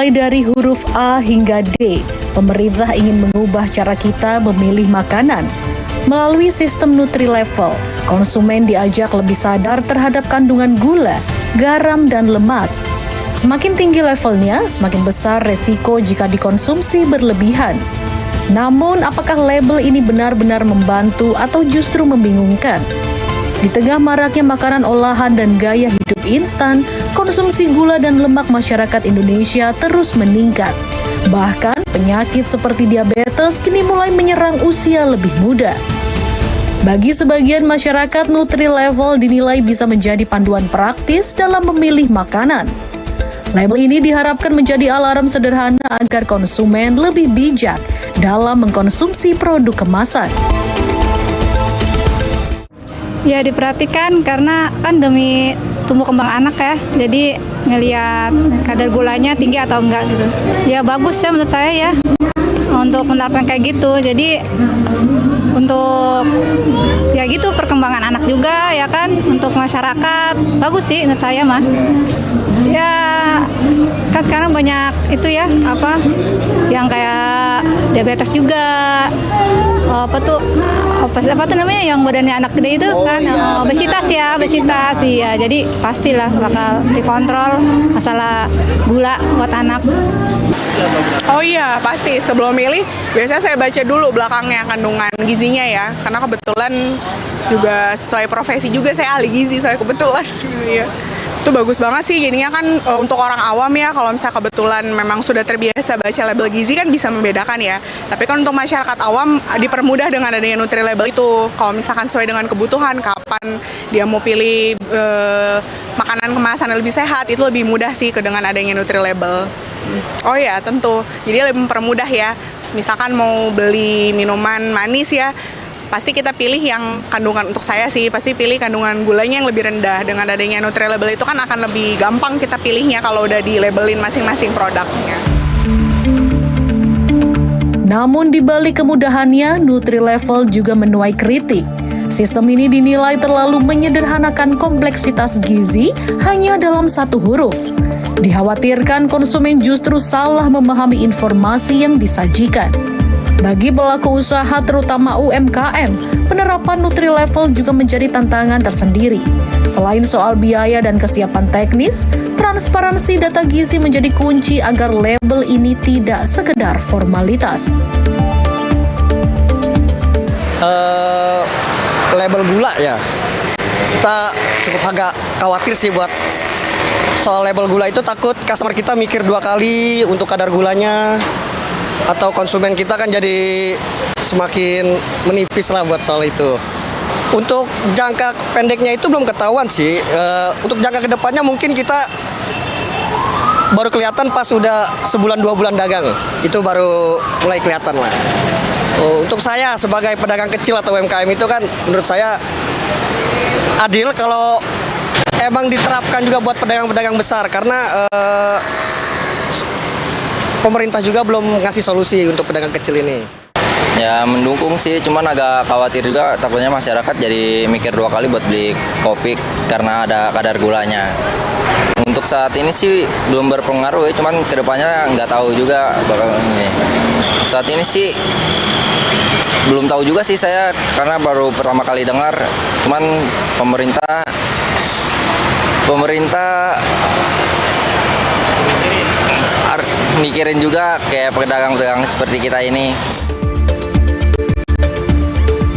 Mulai dari huruf A hingga D, pemerintah ingin mengubah cara kita memilih makanan. Melalui sistem NutriLevel, konsumen diajak lebih sadar terhadap kandungan gula, garam, dan lemak. Semakin tinggi levelnya, semakin besar resiko jika dikonsumsi berlebihan. Namun, apakah label ini benar-benar membantu atau justru membingungkan? Di tengah maraknya makanan olahan dan gaya hidup instan, konsumsi gula dan lemak masyarakat Indonesia terus meningkat. Bahkan, penyakit seperti diabetes kini mulai menyerang usia lebih muda. Bagi sebagian masyarakat, NutriLevel dinilai bisa menjadi panduan praktis dalam memilih makanan. Label ini diharapkan menjadi alarm sederhana agar konsumen lebih bijak dalam mengkonsumsi produk kemasan. Ya diperhatikan karena kan demi tumbuh kembang anak ya, jadi ngelihat kadar gulanya tinggi atau enggak gitu. Ya bagus ya menurut saya ya untuk menerapkan kayak gitu. Jadi untuk ya gitu perkembangan anak juga ya kan, untuk masyarakat bagus sih menurut saya mah. Ya kan sekarang banyak itu ya yang kayak diabetes juga, apa tuh namanya yang badannya anak gede itu kan, obesitas iya, jadi pastilah bakal dikontrol masalah gula buat anak. Oh iya, pasti sebelum milih biasanya saya baca dulu belakangnya kandungan gizinya ya, karena kebetulan juga sesuai profesi juga saya ahli gizi, saya kebetulan ya. Itu bagus banget sih, jadinya kan untuk orang awam ya, kalau misalnya kebetulan memang sudah terbiasa baca label gizi kan bisa membedakan ya. Tapi kan untuk masyarakat awam dipermudah dengan adanya NutriLabel itu. Kalau misalkan sesuai dengan kebutuhan, kapan dia mau pilih makanan kemasan yang lebih sehat, itu lebih mudah sih dengan adanya NutriLabel. Oh ya, tentu. Jadi lebih mempermudah ya. Misalkan mau beli minuman manis ya, pasti kita pilih yang kandungan, untuk saya sih pasti pilih kandungan gulanya yang lebih rendah. Dengan adanya NutriLabel itu kan akan lebih gampang kita pilihnya kalau udah dilabelin masing-masing produknya. Namun di balik kemudahannya, NutriLevel juga menuai kritik. Sistem ini dinilai terlalu menyederhanakan kompleksitas gizi hanya dalam satu huruf. Dikhawatirkan konsumen justru salah memahami informasi yang disajikan. Bagi pelaku usaha terutama UMKM, penerapan NutriLevel juga menjadi tantangan tersendiri. Selain soal biaya dan kesiapan teknis, transparansi data gizi menjadi kunci agar label ini tidak sekedar formalitas. Label gula ya, kita cukup agak khawatir sih buat soal label gula itu, takut customer kita mikir dua kali untuk kadar gulanya, atau konsumen kita kan jadi semakin menipis lah buat soal itu. Untuk jangka pendeknya itu belum ketahuan sih. Untuk jangka kedepannya mungkin kita baru kelihatan pas udah sebulan 2 bulan dagang, itu baru mulai kelihatan lah. Untuk saya sebagai pedagang kecil atau UMKM itu kan menurut saya adil kalau emang diterapkan juga buat pedagang-pedagang besar, karena pemerintah juga belum ngasih solusi untuk pedagang kecil ini. Ya mendukung sih, cuman agak khawatir juga, takutnya masyarakat jadi mikir dua kali buat beli kopi karena ada kadar gulanya. Untuk saat ini sih belum berpengaruh ya, cuman kedepannya nggak tahu juga bakal ini. Saat ini sih belum tahu juga sih saya, karena baru pertama kali dengar. Cuman pemerintah mikirin juga kayak pedagang-pedagang seperti kita ini.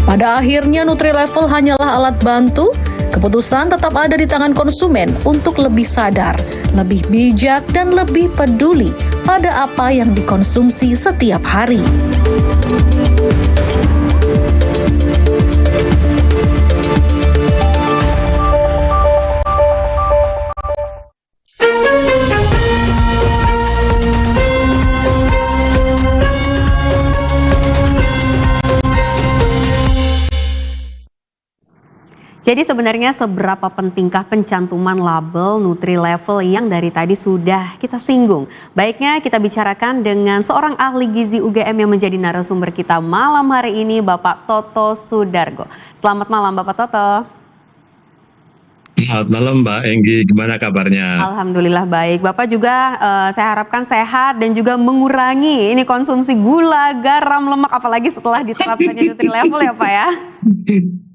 Pada akhirnya NutriLevel hanyalah alat bantu, keputusan tetap ada di tangan konsumen untuk lebih sadar, lebih bijak, dan lebih peduli pada apa yang dikonsumsi setiap hari. Jadi sebenarnya seberapa pentingkah pencantuman label NutriLevel yang dari tadi sudah kita singgung? Baiknya kita bicarakan dengan seorang ahli gizi UGM yang menjadi narasumber kita malam hari ini, Bapak Toto Sudargo. Selamat malam Bapak Toto. Selamat malam Mbak Enggi, gimana kabarnya? Alhamdulillah baik. Bapak juga saya harapkan sehat dan juga mengurangi ini konsumsi gula, garam, lemak apalagi setelah diterapkannya Nutri-Level ya Pak ya.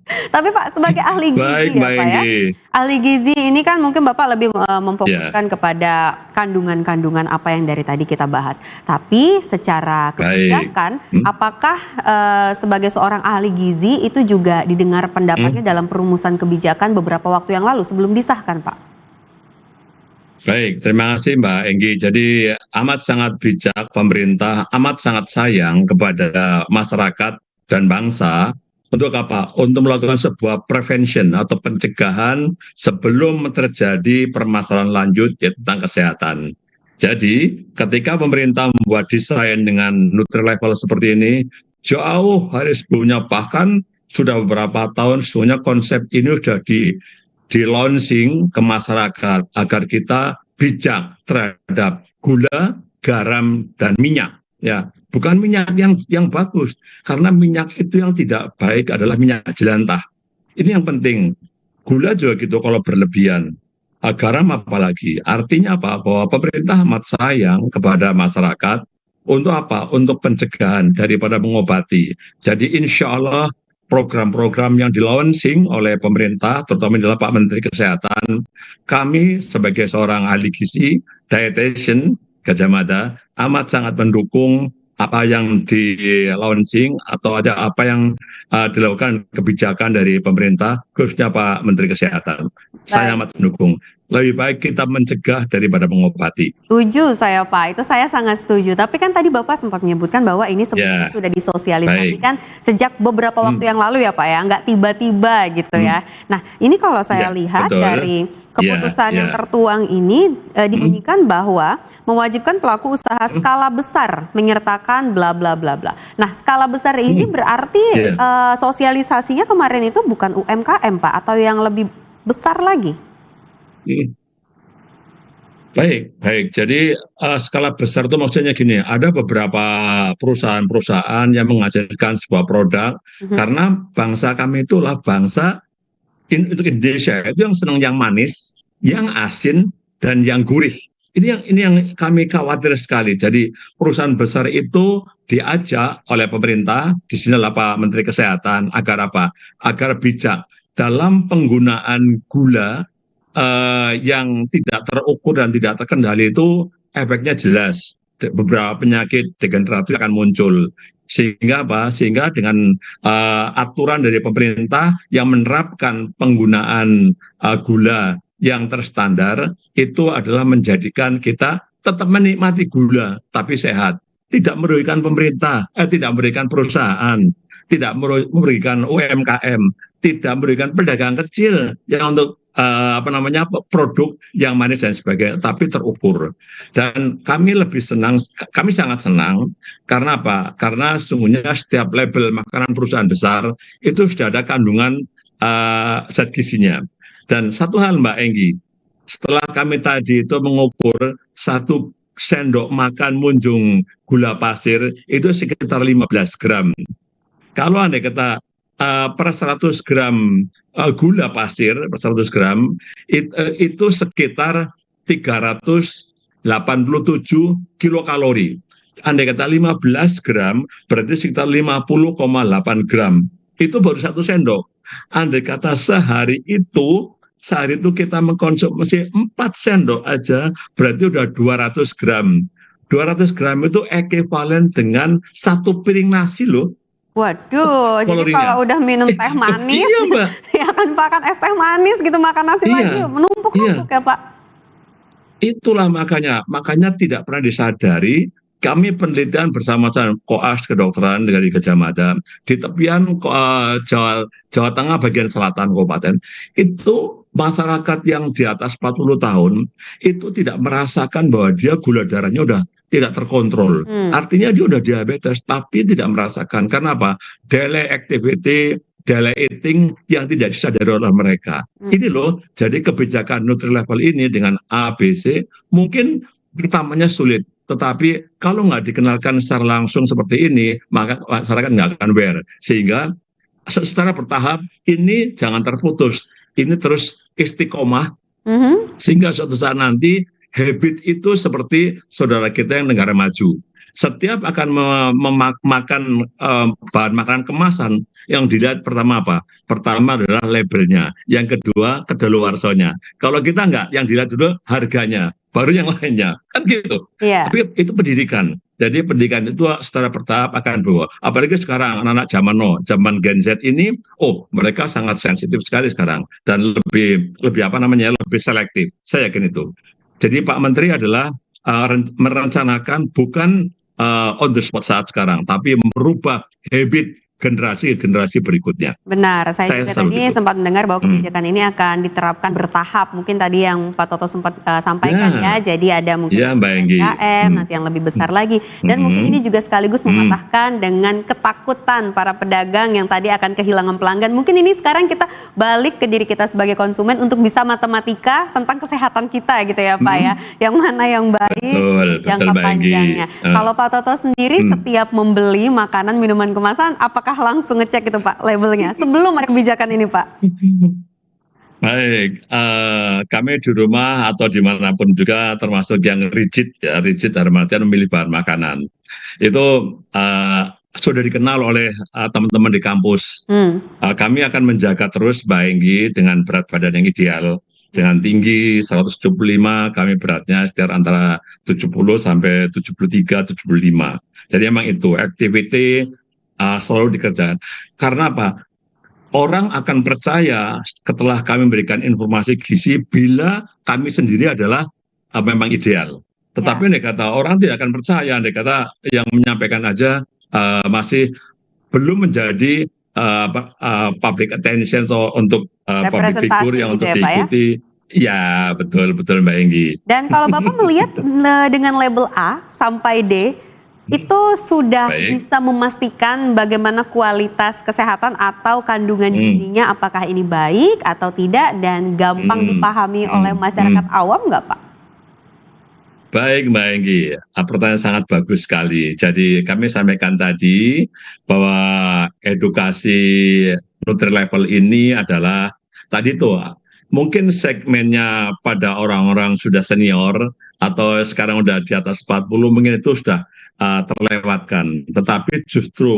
Tapi Pak sebagai ahli gizi Baik ya Mbak Pak ya. Enggi. Ahli gizi ini kan mungkin Bapak lebih Ya, memfokuskan kepada kandungan-kandungan apa yang dari tadi kita bahas. Tapi secara baik. kebijakan, apakah sebagai seorang ahli gizi itu juga didengar pendapatnya dalam perumusan kebijakan beberapa waktu yang lalu sebelum disahkan Pak? Baik, terima kasih Mbak Enggi. Jadi amat sangat bijak pemerintah, amat sangat sayang kepada masyarakat dan bangsa. Untuk apa? Untuk melakukan sebuah prevention atau pencegahan sebelum terjadi permasalahan lanjut yaitu tentang kesehatan. Jadi ketika pemerintah membuat desain dengan Nutri-Level seperti ini, jauh hari sebelumnya, bahkan sudah beberapa tahun sebelumnya konsep ini sudah di launching ke masyarakat agar kita bijak terhadap gula, garam, dan minyak. Ya, bukan minyak yang bagus, karena minyak itu yang tidak baik adalah minyak jelantah. Ini yang penting. Gula juga gitu kalau berlebihan. Garam apalagi. Artinya apa? Bahwa pemerintah amat sayang kepada masyarakat untuk apa? Untuk pencegahan daripada mengobati. Jadi insya Allah program-program yang di-launching oleh pemerintah, terutama adalah Pak Menteri Kesehatan, kami sebagai seorang ahli gizi, dietitian, Gajah Mada, amat sangat mendukung apa yang di-launching atau ada apa yang dilakukan kebijakan dari pemerintah, khususnya Pak Menteri Kesehatan. Saya amat mendukung. Lebih baik kita mencegah daripada mengobati. Setuju saya Pak, itu saya sangat setuju. Tapi kan tadi Bapak sempat menyebutkan bahwa ini sebenarnya sudah disosialisasikan sejak beberapa waktu yang lalu ya Pak ya, nggak tiba-tiba gitu ya. Nah ini kalau saya lihat betul. dari keputusan yang tertuang ini dibunyikan bahwa mewajibkan pelaku usaha skala besar menyertakan bla bla bla bla. Nah skala besar ini berarti sosialisasinya kemarin itu bukan UMKM Pak atau yang lebih besar lagi? Baik. Jadi skala besar itu maksudnya gini, ada beberapa perusahaan-perusahaan yang menghasilkan sebuah produk, karena bangsa kami itulah bangsa untuk Indonesia itu yang senang yang manis, yang asin, dan yang gurih. Ini yang kami khawatir sekali. Jadi perusahaan besar itu diajak oleh pemerintah, di sini Pak Menteri Kesehatan, agar apa? Agar bijak dalam penggunaan gula yang tidak terukur dan tidak terkendali itu efeknya jelas. Beberapa penyakit degeneratif akan muncul. Sehingga apa? Sehingga dengan aturan dari pemerintah yang menerapkan penggunaan gula yang terstandar itu adalah menjadikan kita tetap menikmati gula tapi sehat. Tidak merugikan pemerintah, tidak merugikan perusahaan, tidak merugikan UMKM, tidak merugikan pedagang kecil yang untuk produk yang manis dan sebagainya, tapi terukur. Dan kami sangat senang karena apa? Karena sesungguhnya setiap label makanan perusahaan besar itu sudah ada kandungan zat gizinya. Dan satu hal Mbak Enggi, setelah kami tadi itu mengukur 1 sendok makan munjung gula pasir itu sekitar 15 gram. Kalau andai kata per 100 gram gula pasir per 100 gram itu sekitar 387 kilokalori. Andai kata 15 gram berarti sekitar 50,8 gram. Itu baru 1 sendok. Andai kata sehari itu kita mengkonsumsi 4 sendok aja berarti udah 200 gram. 200 gram itu ekivalen dengan 1 piring nasi loh. Waduh, jadi kalau udah minum teh manis, ya kan makan es teh manis gitu, makan nasi lagi, menumpuk-numpuk ya Pak. Itulah makanya tidak pernah disadari. Kami penelitian bersama-sama Koas Kedokteran dari Gajah Mada di tepian Jawa Tengah bagian selatan kabupaten itu masyarakat yang di atas 40 tahun itu tidak merasakan bahwa dia gula darahnya udah tidak terkontrol. Artinya dia udah diabetes tapi tidak merasakan. Karena apa? Daily activity, daily eating yang tidak disadari oleh mereka. Ini loh, jadi kebijakan Nutri-Level ini dengan ABC mungkin pertamanya sulit. Tetapi kalau nggak dikenalkan secara langsung seperti ini, maka masyarakat nggak akan aware. Sehingga secara bertahap ini jangan terputus. Ini terus istiqomah, Mhm. sehingga suatu saat nanti habit itu seperti saudara kita yang negara maju. Setiap akan makan bahan makanan kemasan, yang dilihat pertama apa? Pertama adalah labelnya, yang kedua kedaluarsanya. Kalau kita enggak, yang dilihat dulu harganya, baru yang lainnya, kan gitu. Iya. Tapi itu pendidikan. Jadi pendidikan itu secara bertahap akan berubah. Apalagi sekarang anak-anak zaman Gen Z ini, mereka sangat sensitif sekali sekarang dan lebih apa namanya, lebih selektif. Saya yakin itu. Jadi Pak Menteri adalah merencanakan bukan on the spot saat sekarang, tapi merubah habit generasi berikutnya. Benar, saya juga selalu tadi gitu. sempat mendengar bahwa kebijakan ini akan diterapkan bertahap. Mungkin tadi yang Pak Toto sempat sampaikan ya, jadi ada mungkin Ya, Mbak Enggi. PPKM, nanti yang lebih besar lagi. Dan mungkin ini juga sekaligus mematahkan dengan ketakutan para pedagang yang tadi akan kehilangan pelanggan. Mungkin ini sekarang kita balik ke diri kita sebagai konsumen untuk bisa matematika tentang kesehatan kita gitu ya Pak ya. Yang mana yang baik, jangka Mbak Enggi. panjangnya. Kalau Pak Toto sendiri setiap membeli makanan, minuman kemasan, apakah langsung ngecek itu Pak labelnya sebelum ada kebijakan ini Pak? Baik, kami di rumah atau dimanapun juga termasuk yang rigid dalam artian memilih bahan makanan. Itu sudah dikenal oleh teman-teman di kampus. Kami akan menjaga terus Mbak Enggi dengan berat badan yang ideal. Dengan tinggi 175, kami beratnya sekitar antara 70 sampai 73, 75. Jadi memang itu activity selalu dikerjakan. Karena apa? Orang akan percaya setelah kami memberikan informasi gizi bila kami sendiri adalah memang ideal. Tetapi dia kata orang tidak akan percaya, dia kata yang menyampaikan aja masih belum menjadi public attention atau untuk public figure yang gitu untuk ya, Pak, diikuti. Ya, betul Mbak Enggi. Dan kalau Bapak melihat dengan label A sampai D, itu sudah bisa memastikan bagaimana kualitas kesehatan atau kandungan gizinya, apakah ini baik atau tidak, dan gampang dipahami oleh masyarakat awam nggak Pak? Baik Mbak Enggi, pertanyaan sangat bagus sekali. Jadi kami sampaikan tadi bahwa edukasi Nutri-Level ini adalah tadi tuh mungkin segmennya pada orang-orang sudah senior atau sekarang udah di atas 40 mungkin itu sudah terlewatkan, tetapi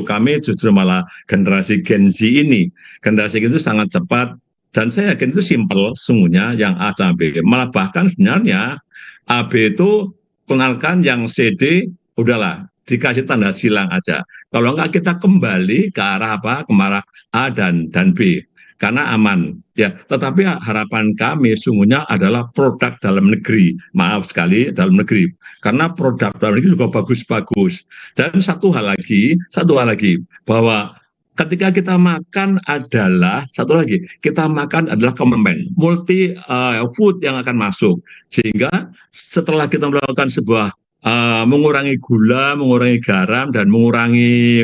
kami malah generasi Gen Z ini, generasi itu sangat cepat dan saya yakin itu simple sungguhnya yang A sampai B, malah bahkan sebenarnya AB itu kenalkan, yang CD udahlah dikasih tanda silang aja, kalau enggak kita kembali ke arah apa, ke arah A dan B karena aman ya. Tetapi harapan kami sungguhnya adalah produk dalam negeri, maaf sekali dalam negeri, karena produk dalam negeri juga bagus-bagus. Dan satu hal lagi bahwa ketika kita makan adalah kita makan adalah komplement multi food yang akan masuk, sehingga setelah kita melakukan sebuah mengurangi gula, mengurangi garam dan mengurangi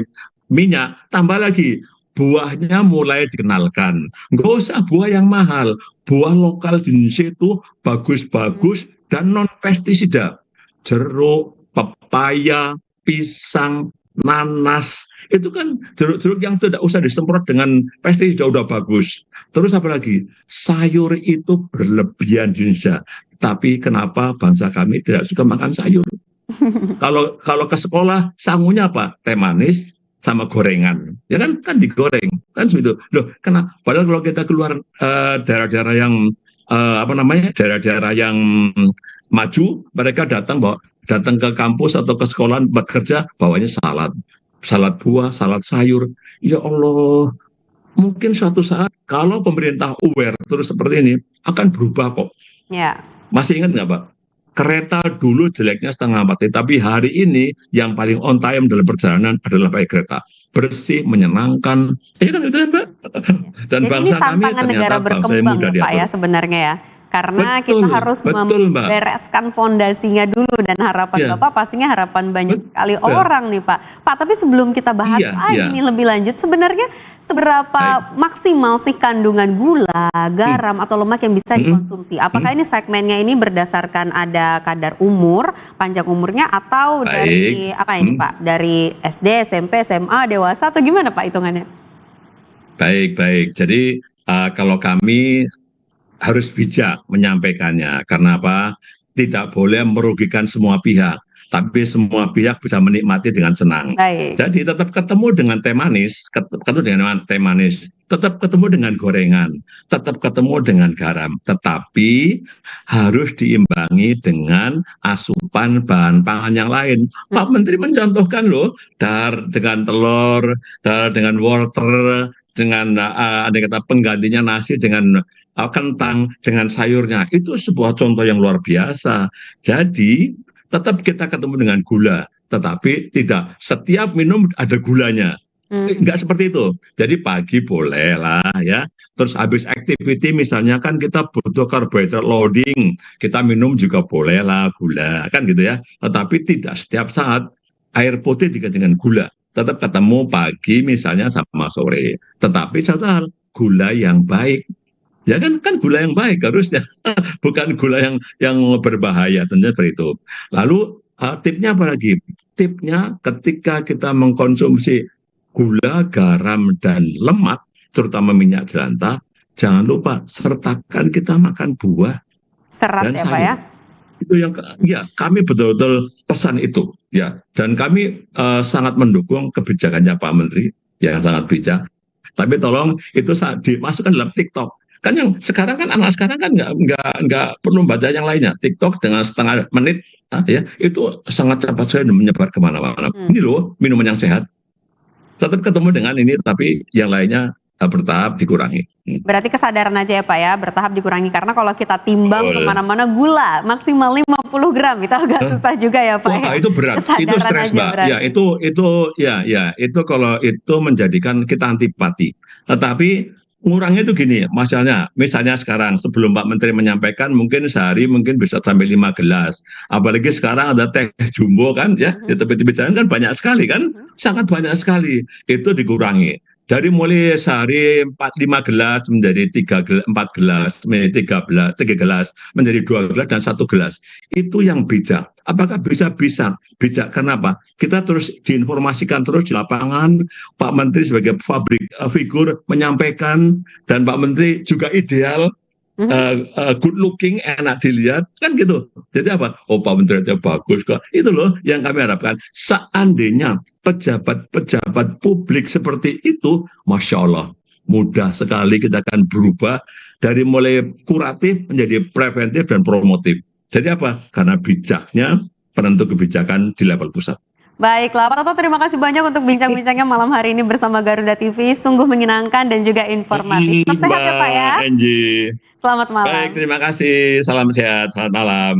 minyak, tambah lagi buahnya mulai dikenalkan. Nggak usah buah yang mahal, buah lokal di Indonesia itu bagus-bagus dan non pestisida. Jeruk, pepaya, pisang, nanas, itu kan jeruk-jeruk yang tidak usah disemprot dengan pestisida udah bagus. Terus apa lagi? Sayur itu berlebihan di Indonesia. Tapi kenapa bangsa kami tidak suka makan sayur? Kalau ke sekolah sangunya apa? Teh manis sama gorengan, ya kan digoreng, kan seperti itu. Loh, kenapa? Padahal kalau kita keluar daerah-daerah yang daerah-daerah yang maju, mereka datang ke kampus atau ke sekolah tempat kerja, bawanya salad buah, salad sayur. Ya Allah, mungkin suatu saat kalau pemerintah aware terus seperti ini akan berubah kok. Ya. Masih ingat nggak Pak? Kereta dulu jeleknya setengah mati, tapi hari ini yang paling on time dalam perjalanan adalah pakai kereta. Bersih, menyenangkan. Ya kan itu ya Mbak? Dan jadi bangsa ini tantangan kami negara berkembang ya Pak ya sebenarnya ya. Karena kita harus membereskan fondasinya dulu, dan harapan Bapak pastinya harapan banyak sekali orang nih Pak. Pak, tapi sebelum kita bahas ini lebih lanjut, sebenarnya seberapa maksimal sih kandungan gula, garam atau lemak yang bisa dikonsumsi? Apakah ini segmennya ini berdasarkan ada kadar umur, panjang umurnya, atau dari apa ini Pak? Dari SD, SMP, SMA, dewasa, atau gimana Pak hitungannya? Baik. Jadi kalau kami harus bijak menyampaikannya. Karena apa? Tidak boleh merugikan semua pihak, tapi semua pihak bisa menikmati dengan senang. Baik. Jadi tetap ketemu dengan teh manis, tetap ketemu dengan gorengan, tetap ketemu dengan garam, tetapi harus diimbangi dengan asupan bahan pangan yang lain. Pak Menteri mencontohkan loh, dar dengan telur, dar dengan wortel, dengan ada kata penggantinya nasi dengan kentang, dengan sayurnya. Itu sebuah contoh yang luar biasa. Jadi tetap kita ketemu dengan gula, tetapi tidak setiap minum ada gulanya. Enggak seperti itu. Jadi pagi boleh lah ya. Terus habis activity misalnya kan kita butuh carbohydrate loading, kita minum juga boleh lah gula, kan gitu ya. Tetapi tidak setiap saat air putih diganti dengan gula. Tetap ketemu pagi misalnya sama sore. Tetapi satu hal, gula yang baik. Ya kan gula yang baik harusnya, bukan gula yang berbahaya, tentunya seperti itu. Lalu tipnya apa lagi? Tipnya ketika kita mengkonsumsi gula, garam, dan lemak, terutama minyak jelantah, jangan lupa sertakan kita makan buah Serat dan ya Pak sayur. ya? Itu yang ya kami betul-betul pesan itu ya, dan kami sangat mendukung kebijakannya Pak Menteri yang sangat bijak. Tapi tolong itu dimasukkan dalam TikTok. Kan yang sekarang kan anak sekarang kan nggak perlu baca yang lainnya. TikTok dengan setengah menit ya itu sangat cepat sekali menyebar kemana-mana. Ini loh minuman yang sehat. Tetap ketemu dengan ini, tapi yang lainnya bertahap dikurangi. Berarti kesadaran aja ya Pak ya, bertahap dikurangi. Karena kalau kita timbang kemana-mana gula maksimal 50 gram, itu agak susah juga ya Pak. Wah, itu berat, itu stres Mbak. Berat. Ya itu kalau itu menjadikan kita antipati. Tetapi ngurangnya itu gini, misalnya sekarang sebelum Pak Menteri menyampaikan mungkin sehari mungkin bisa sampai 5 gelas. Apalagi sekarang ada teh jumbo kan ya, di tepi-tepi jalan kan banyak sekali kan, sangat banyak sekali. Itu dikurangi. Dari mulai sehari 5 gelas menjadi 4 gelas, menjadi 3 gelas, menjadi 2 gelas dan 1 gelas. Itu yang bijak. Apakah bisa? Bijak karena apa? Kita terus diinformasikan terus di lapangan, Pak Menteri sebagai figur menyampaikan, dan Pak Menteri juga ideal, good looking, enak dilihat, kan gitu. Jadi apa? Oh Pak Menteri itu bagus kok. Itu loh yang kami harapkan. Seandainya pejabat publik seperti itu, Masya Allah, mudah sekali kita akan berubah dari mulai kuratif menjadi preventif dan promotif. Jadi apa? Karena bijaknya penentu kebijakan di level pusat. Baiklah, Pak Toto, terima kasih banyak untuk bincang-bincangnya malam hari ini bersama Garuda TV. Sungguh menyenangkan dan juga informatif. Tetap sehat ya Pak ya. Angie. Selamat malam. Baik, terima kasih. Salam sehat, selamat malam.